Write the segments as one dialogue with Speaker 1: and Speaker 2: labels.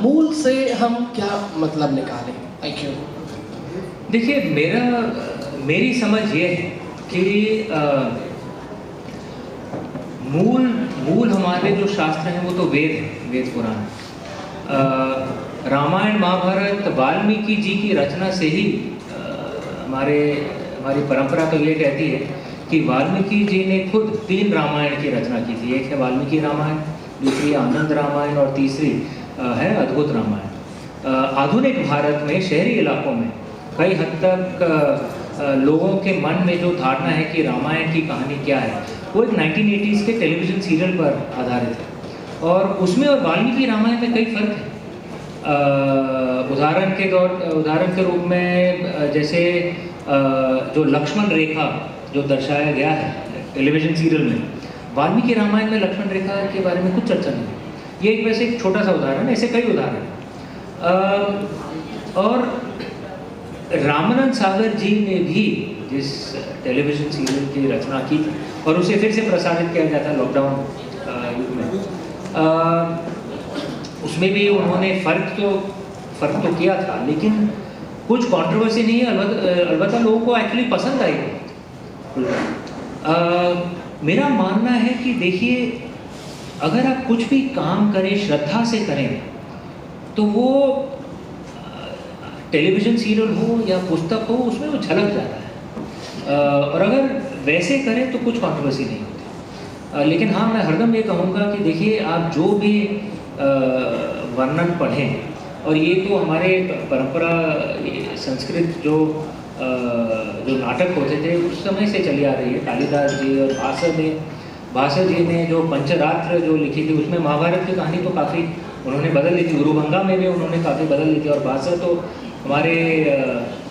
Speaker 1: मूल से हम क्या मतलब निकालें? Thank you.
Speaker 2: देखिए, मेरी समझ ये है कि मूल हमारे जो शास्त्र हैं वो तो वेद हैं, वेद पुराण। रामायण महाभारत वाल्मीकि जी की रचना से ही हमारी परंपरा तो ये कहती है कि वाल्मीकि जी ने खुद 3 रामायण की रचना की थी। एक है वाल्मीकि रामायण, दूसरी आनंद रामायण और तीसरी है अद्भुत रामायण। आधुनिक भारत में शहरी इलाकों में कई हद तक लोगों के मन में जो धारणा है कि रामायण की कहानी क्या है, वो एक 1980s के टेलीविज़न सीरियल पर आधारित है और उसमें और वाल्मीकि रामायण में कई फ़र्क है। उदाहरण के रूप में जैसे जो लक्ष्मण रेखा जो दर्शाया गया है टेलीविज़न सीरियल में, वाल्मीकि रामायण में लक्ष्मण रेखा के बारे में कुछ चर्चा नहीं। ये एक वैसे एक छोटा सा उदाहरण है, ऐसे कई उदाहरण और रामानंद सागर जी ने भी जिस टेलीविज़न सीरियल की रचना की थी और उसे फिर से प्रसारित किया गया था लॉकडाउन युग में, उसमें भी उन्होंने फ़र्क तो किया था, लेकिन कुछ कंट्रोवर्सी नहीं है। अलबत्ता लोगों को एक्चुअली पसंद आई। मेरा मानना है कि देखिए, अगर आप कुछ भी काम करें श्रद्धा से करें तो वो टेलीविज़न सीरियल हो या पुस्तक हो, उसमें वो झलक जाता है और अगर वैसे करें तो कुछ कंट्रोवर्सी नहीं होती। लेकिन हाँ, मैं हरदम ये कहूँगा कि देखिए, आप जो भी वर्णन पढ़ें, और ये तो हमारे परंपरा संस्कृत जो नाटक होते थे उस समय से चली आ रही है। कालिदास जी और भास्कर जी ने जो पंचरात्र जो लिखी थी, उसमें महाभारत की कहानी तो काफ़ी उन्होंने बदल ली थी। गुरुभंगा में भी उन्होंने काफ़ी बदल ली थी और भास्कर तो हमारे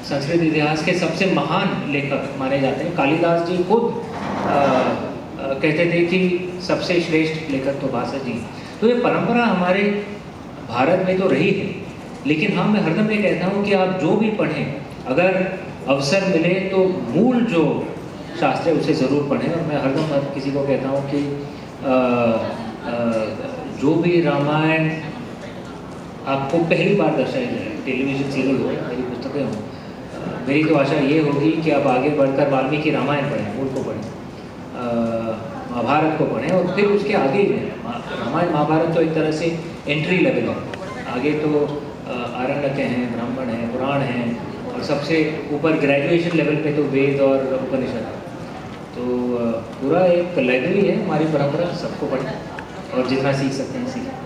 Speaker 2: संस्कृत इतिहास के सबसे महान लेखक माने जाते हैं। कालिदास जी खुद कहते थे कि सबसे श्रेष्ठ लेखक तो भास्कर जी। तो ये परंपरा हमारे भारत में तो रही है, लेकिन हाँ, मैं हरदम ये कहता हूँ कि आप जो भी पढ़ें, अगर अवसर मिले तो मूल जो शास्त्र है उसे ज़रूर पढ़ें। और मैं हरदम हर किसी को कहता हूँ कि जो भी रामायण आपको पहली बार दर्शाई जाए, टेलीविज़न सीरियल हो, मेरी पुस्तकें हों, मेरी तो आशा ये होगी कि आप आगे बढ़कर वाल्मीकि रामायण पढ़ें, मूल को पढ़ें, महाभारत को पढ़ें और फिर उसके आगे ही रामायण महाभारत तो एक तरह से एंट्री लेवल है। आगे तो आरण्यक हैं, ब्राह्मण हैं, पुराण हैं और सबसे ऊपर ग्रेजुएशन लेवल पे तो वेद और उपनिषद है। तो पूरा एक लाइब्रेरी है हमारी परंपरा, सबको पढ़ें और जितना सीख सकते हैं सीखें।